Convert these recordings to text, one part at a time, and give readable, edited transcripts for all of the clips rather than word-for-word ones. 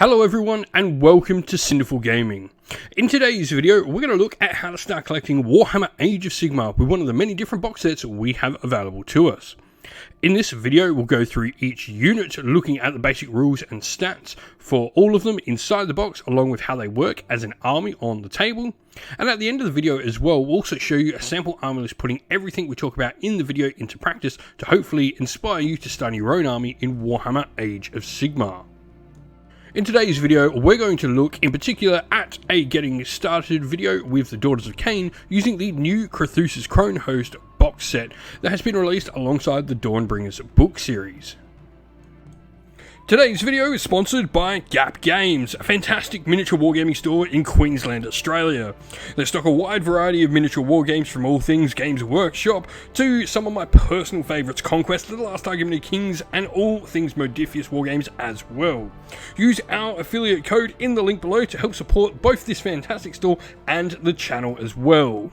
Hello everyone and welcome to Cinderful Gaming. In today's video we're going to look at how to start collecting Warhammer Age of Sigmar with one of the many different box sets we have available to us. In this video we'll go through each unit looking at the basic rules and stats for all of them inside the box along with how they work as an army on the table. And at the end of the video as well we'll also show you a sample army list putting everything we talk about in the video into practice to hopefully inspire you to start your own army in Warhammer Age of Sigmar. In today's video, we're going to look in particular at a getting started video with the Daughters of Khaine using the new Krethusa's Cronehost box set that has been released alongside the Dawnbringers book series. Today's video is sponsored by Gap Games, a fantastic miniature wargaming store in Queensland, Australia. They stock a wide variety of miniature wargames from all things Games Workshop to some of my personal favourites, Conquest, The Last Argument of Kings, and all things Modifius wargames as well. Use our affiliate code in the link below to help support both this fantastic store and the channel as well.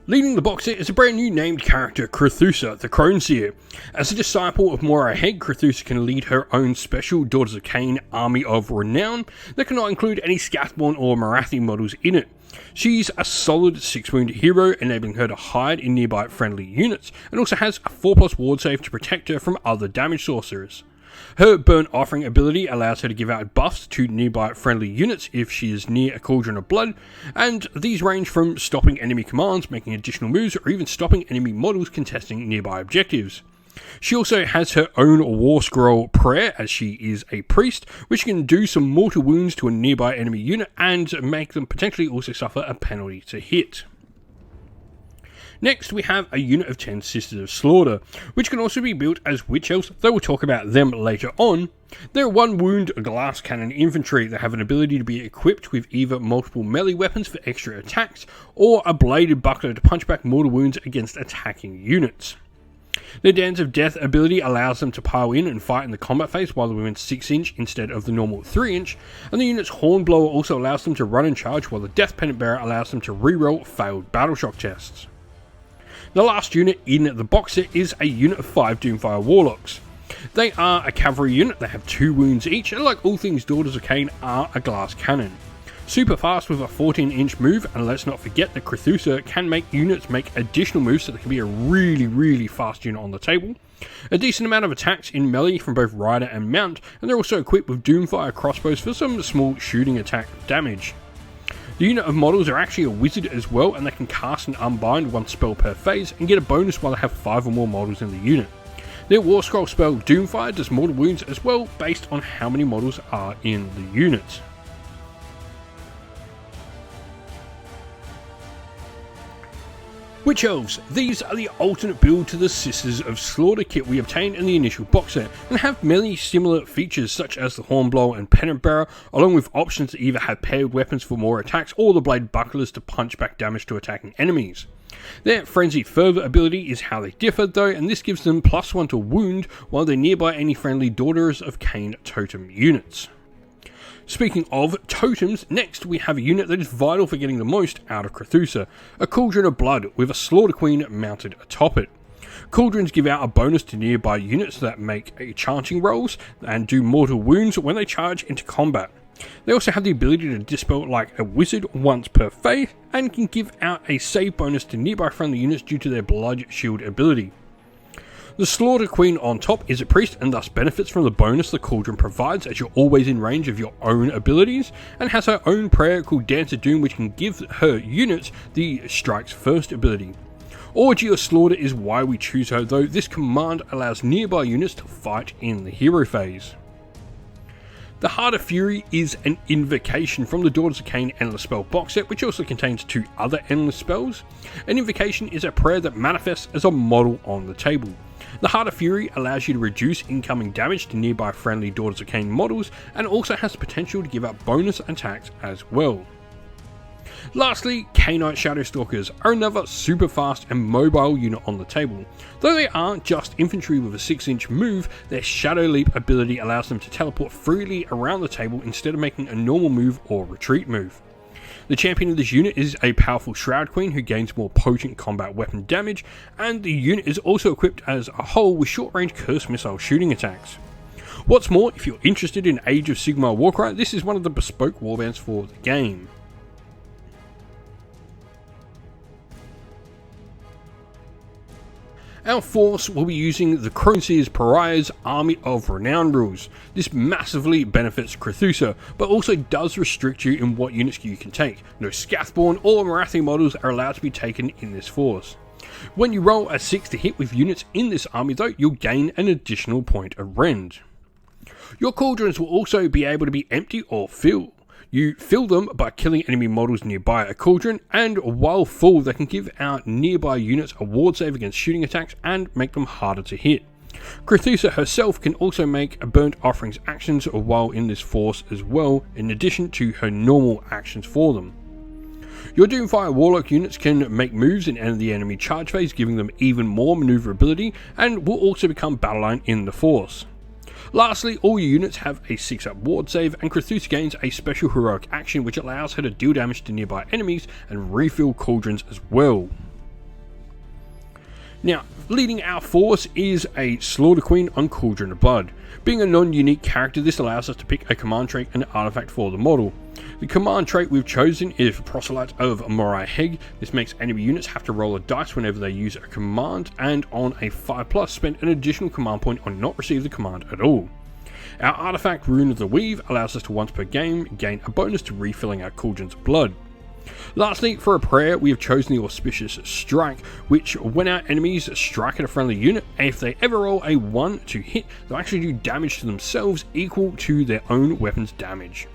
Leading the box set is a brand new named character, Krethusa, the Croneseer. As a disciple of Moira Head, Krethusa can lead her own special Daughters of Khaine army of renown that cannot include any Scathborn or Morathi models in it. She's a solid 6-wound hero, enabling her to hide in nearby friendly units, and also has a 4+ ward save to protect her from other damage sorcerers. Her Burnt Offering ability allows her to give out buffs to nearby friendly units if she is near a cauldron of blood, and these range from stopping enemy commands, making additional moves, or even stopping enemy models contesting nearby objectives. She also has her own War Scroll prayer, as she is a priest, which can do some mortal wounds to a nearby enemy unit and make them potentially also suffer a penalty to hit. Next, we have a unit of 10 Sisters of Slaughter, which can also be built as Witch Elves, though we'll talk about them later on. They're 1-wound glass cannon infantry that have an ability to be equipped with either multiple melee weapons for extra attacks, or a bladed buckler to punch back mortal wounds against attacking units. Their Dance of Death ability allows them to pile in and fight in the combat phase while they're in 6-inch instead of the normal 3-inch, and the unit's Hornblower also allows them to run and charge, while the Death Pennant Bearer allows them to reroll failed battle shock tests. The last unit in the box set is a unit of 5 Doomfire Warlocks. They are a cavalry unit that have 2 wounds each, and like all things Daughters of Khaine, are a glass cannon. Super fast with a 14-inch move, and let's not forget that Krethusa can make units make additional moves so they can be a really fast unit on the table. A decent amount of attacks in melee from both rider and mount, and they're also equipped with Doomfire crossbows for some small shooting attack damage. The unit of models are actually a wizard as well, and they can cast and unbind 1 spell per phase and get a bonus while they have 5 or more models in the unit. Their War Scroll spell Doomfire does mortal wounds as well, based on how many models are in the unit. Witch Elves. These are the alternate build to the Sisters of Slaughter kit we obtained in the initial box set, and have many similar features such as the Hornblower and Pennant Bearer, along with options to either have paired weapons for more attacks or the Blade Bucklers to punch back damage to attacking enemies. Their Frenzied Fervor ability is how they differ though, and this gives them +1 to wound while they're nearby any friendly Daughters of Khaine totem units. Speaking of totems, next we have a unit that is vital for getting the most out of Krethusa, a Cauldron of Blood with a Slaughter Queen mounted atop it. Cauldrons give out a bonus to nearby units that make charging rolls and do mortal wounds when they charge into combat. They also have the ability to dispel like a wizard once per phase, and can give out a save bonus to nearby friendly units due to their Blood Shield ability. The Slaughter Queen on top is a priest and thus benefits from the bonus the Cauldron provides, as you're always in range of your own abilities, and has her own prayer called Dance of Doom, which can give her units the Strikes First ability. Orgy of Slaughter is why we choose her, though this command allows nearby units to fight in the hero phase. The Heart of Fury is an invocation from the Daughters of Khaine Endless Spell box set, which also contains 2 other endless spells. An invocation is a prayer that manifests as a model on the table. The Heart of Fury allows you to reduce incoming damage to nearby friendly Daughters of Khaine models, and also has the potential to give out bonus attacks as well. Lastly, Khainite Shadowstalkers are another super fast and mobile unit on the table. Though they aren't just infantry with a 6-inch move, their Shadow Leap ability allows them to teleport freely around the table instead of making a normal move or retreat move. The champion of this unit is a powerful Shroud Queen who gains more potent combat weapon damage, and the unit is also equipped as a whole with short-range curse missile shooting attacks. What's more, if you're interested in Age of Sigmar Warcry, this is one of the bespoke warbands for the game. Our force will be using the Cronehost Pariah's Army of Renown rules. This massively benefits Krethusa, but also does restrict you in what units you can take. No Scathborn or Marathi models are allowed to be taken in this force. When you roll a 6 to hit with units in this army though, you'll gain an additional point of rend. Your cauldrons will also be able to be empty or filled. You fill them by killing enemy models nearby a cauldron, and while full they can give our nearby units a ward save against shooting attacks and make them harder to hit. Krethusa herself can also make burnt offerings actions while in this force as well, in addition to her normal actions for them. Your Doomfire Warlock units can make moves and enter the enemy charge phase, giving them even more maneuverability, and will also become battle line in the force. Lastly, all your units have a 6-up ward save, and Krethusa gains a special heroic action which allows her to deal damage to nearby enemies and refill cauldrons as well. Now, leading our force is a Slaughter Queen on Cauldron of Blood. Being a non-unique character, this allows us to pick a command trait and artifact for the model. The command trait we've chosen is Proselyte of Morai Heg. This makes enemy units have to roll a dice whenever they use a command, and on a 5+, spend an additional command point on not receive the command at all. Our artifact Rune of the Weave allows us to once per game gain a bonus to refilling our cauldrons of blood. Lastly, for a prayer, we have chosen the Auspicious Strike, which when our enemies strike at a friendly unit, if they ever roll a 1 to hit, they'll actually do damage to themselves equal to their own weapon's damage.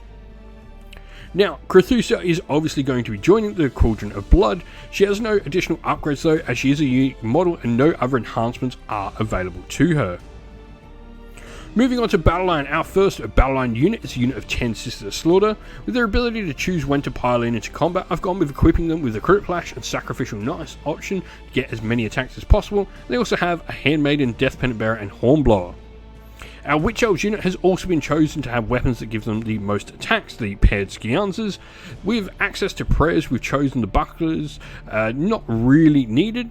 Now, Krethusa is obviously going to be joining the Cauldron of Blood. She has no additional upgrades though, as she is a unique model and no other enhancements are available to her. Moving on to Battleline, our first Battleline unit is a unit of 10 Sisters of Slaughter. With their ability to choose when to pile in into combat, I've gone with equipping them with the Crit Flash and Sacrificial Knives option to get as many attacks as possible. They also have a Handmaiden, Death Pendant Bearer and Hornblower. Our Witch Elves unit has also been chosen to have weapons that give them the most attacks, the Paired Skianzas. With access to prayers, we've chosen the Bucklers, not really needed.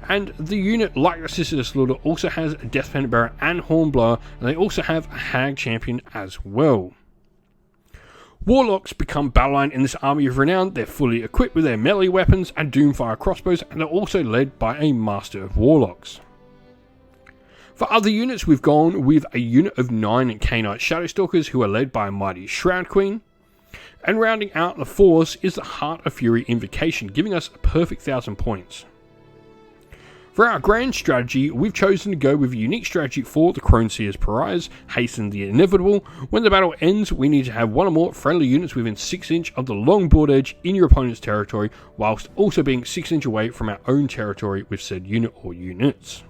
And the unit, like the Sisters of Slaughter, also has a Death Pendant Bearer and Hornblower, and they also have a Hag Champion as well. Warlocks become Battleline in this Army of Renown. They're fully equipped with their melee weapons and Doomfire crossbows, and they're also led by a Master of Warlocks. For other units, we've gone with a unit of 9 Khainite Shadowstalkers who are led by a mighty Shroud Queen. And rounding out the force is the Heart of Fury Invocation, giving us a perfect 1,000 points. For our grand strategy, we've chosen to go with a unique strategy for the Cronehost Pariahs, Hasten the Inevitable. When the battle ends, we need to have one or more friendly units within 6 inch of the long board edge in your opponent's territory, whilst also being 6 inch away from our own territory with said unit or units.